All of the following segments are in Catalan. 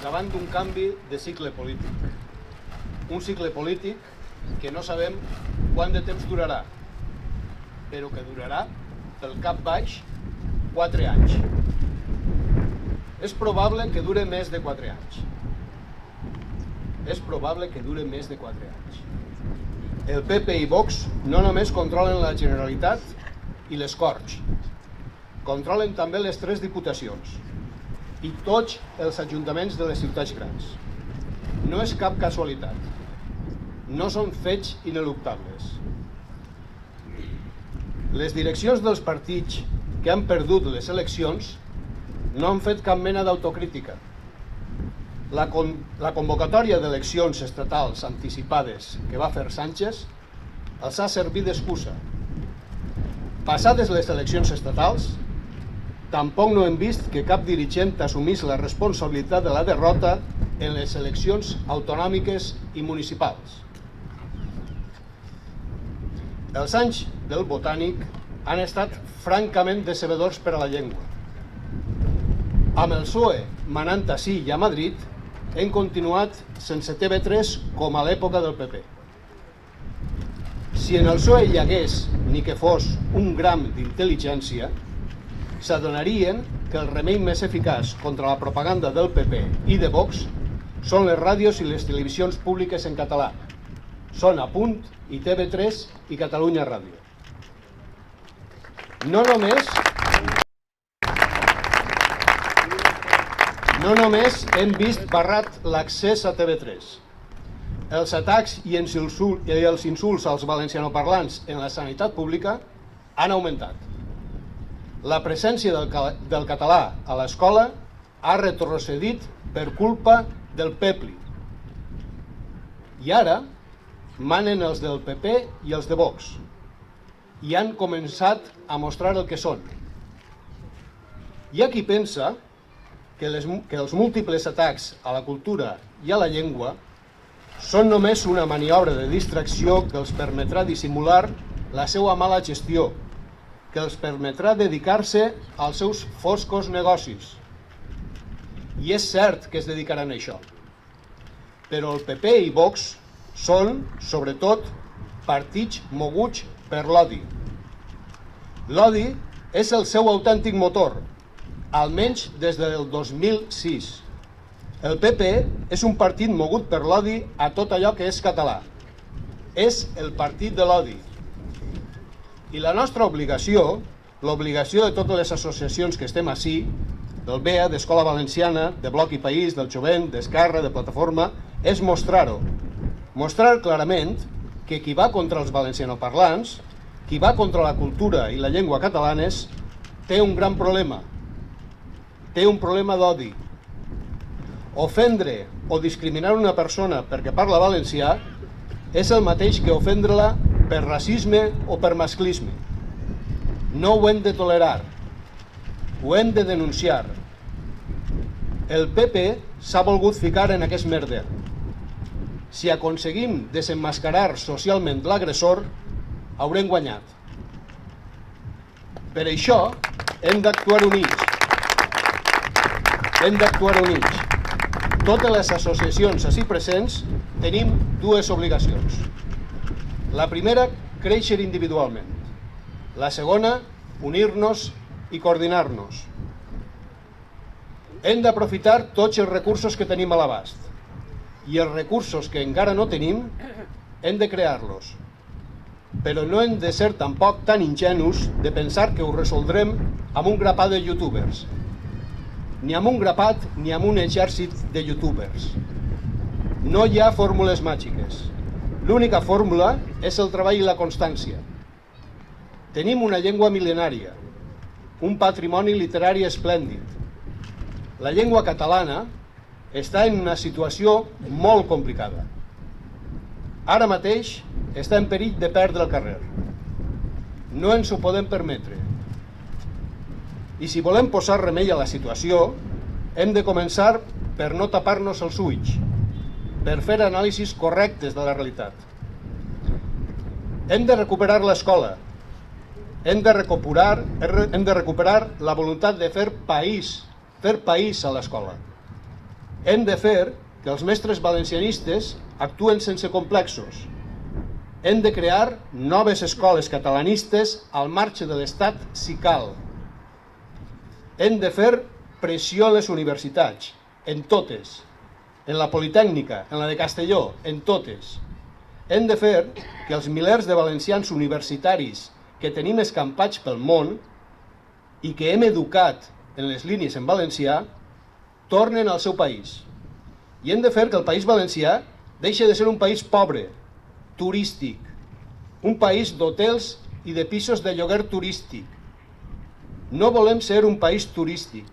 davant d'un canvi de cicle polític. Un cicle polític que no sabem quant de temps durarà, però que durarà, pel cap baix, 4 anys. És probable que dure més de 4 anys. És probable que dure més de 4 anys. El PP i Vox no només controlen la Generalitat i les Corts, controlen també les 3 diputacions i tots els ajuntaments de les ciutats grans. No és cap casualitat. No són fets ineluctables. Les direccions dels partits que han perdut les eleccions no han fet cap mena d'autocrítica. La convocatòria d'eleccions estatals anticipades que va fer Sánchez els ha servit d'excusa. Passades les eleccions estatals, tampoc no hem vist que cap dirigent assumís la responsabilitat de la derrota en les eleccions autonòmiques i municipals. Els anys del Botànic han estat francament decebedors per a la llengua. Amb el PSOE manant ací i a Madrid, hem continuat sense TV3 com a l'època del PP. Si en el PSOE hi hagués, ni que fos, un gram d'intel·ligència, s'adonarien que el remei més eficaç contra la propaganda del PP i de Vox són les ràdios i les televisions públiques en català. Són Apunt i TV3 i Catalunya Ràdio. No només hem vist barrat l'accés a TV3. Els atacs i els insults als valencianoparlants en la sanitat pública han augmentat. La presència del català a l'escola ha retrocedit per culpa del PEPLI. I ara manen els del PP i els de Vox i han començat a mostrar el que són. Hi ha qui pensa que els múltiples atacs a la cultura i a la llengua són només una maniobra de distracció que els permetrà dissimular la seva mala gestió, que els permetrà dedicar-se als seus foscos negocis. I és cert que es dedicaran a això. Però el PP i Vox són, sobretot, partits moguts per l'odi. L'odi és el seu autèntic motor, almenys des del 2006. El PP és un partit mogut per l'odi a tot allò que és català. És el partit de l'odi. I la nostra obligació, l'obligació de totes les associacions que estem ací, del BEA, d'Escola Valenciana, de Bloc i País, del Jovent, d'Esquerra, de Plataforma, és mostrar-ho. Mostrar clarament que qui va contra els valencianoparlants, qui va contra la cultura i la llengua catalanes, té un gran problema. Té un problema d'odi. Ofendre o discriminar una persona perquè parla valencià és el mateix que ofendre-la per racisme o per masclisme. No ho hem de tolerar. Ho hem de denunciar. El PP s'ha volgut ficar en aquest merder. Si aconseguim desemmascarar socialment l'agressor, haurem guanyat. Per això hem d'actuar units. Hem d'actuar units. Totes les associacions ací presents tenim dues obligacions. La primera, créixer individualment. La segona, unir-nos i coordinar-nos. Hem d'aprofitar tots els recursos que tenim a l'abast. I els recursos que encara no tenim, hem de crear-los. Però no hem de ser tampoc tan ingenus de pensar que ho resoldrem amb un grapat de youtubers. Ni amb un grapat ni amb un exèrcit de youtubers. No hi ha fórmules màgiques. L'única fórmula és el treball i la constància. Tenim una llengua mil·lenària, un patrimoni literari esplèndid. La llengua catalana està en una situació molt complicada. Ara mateix està en perill de perdre el carrer. No ens ho podem permetre. I si volem posar remei a la situació, hem de començar per no tapar-nos els ulls, per fer anàlisis correctes de la realitat. Hem de recuperar l'escola. Hem de recuperar la voluntat de fer país a l'escola. Hem de fer que els mestres valencianistes actuen sense complexos. Hem de crear noves escoles catalanistes al marge de l'Estat si cal. Hem de fer pressió a les universitats, en totes, en la Politècnica, en la de Castelló, en totes. Hem de fer que els milers de valencians universitaris que tenim escampats pel món i que hem educat en les línies en valencià tornen al seu país. I hem de fer que el País Valencià deixi de ser un país pobre, turístic, un país d'hotels i de pisos de lloguer turístic. No volem ser un país turístic,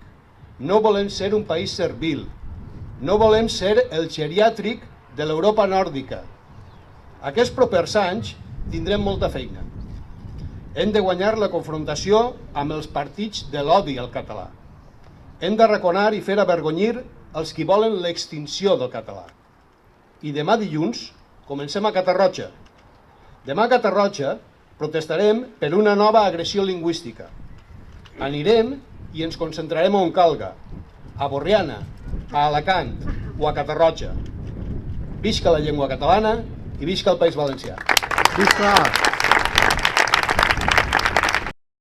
no volem ser un país servil, no volem ser el geriàtric de l'Europa nòrdica. Aquests propers anys tindrem molta feina. Hem de guanyar la confrontació amb els partits de l'odi al català. Hem d'arraconar i fer avergonyir els qui volen l'extinció del català. I demà dilluns comencem a Catarroja. Demà a Catarroja protestarem per una nova agressió lingüística. Anirem i ens concentrarem on calga, a Borriana, a Alacant o a Catarroja. Visca la llengua catalana i visca el País Valencià. Visca!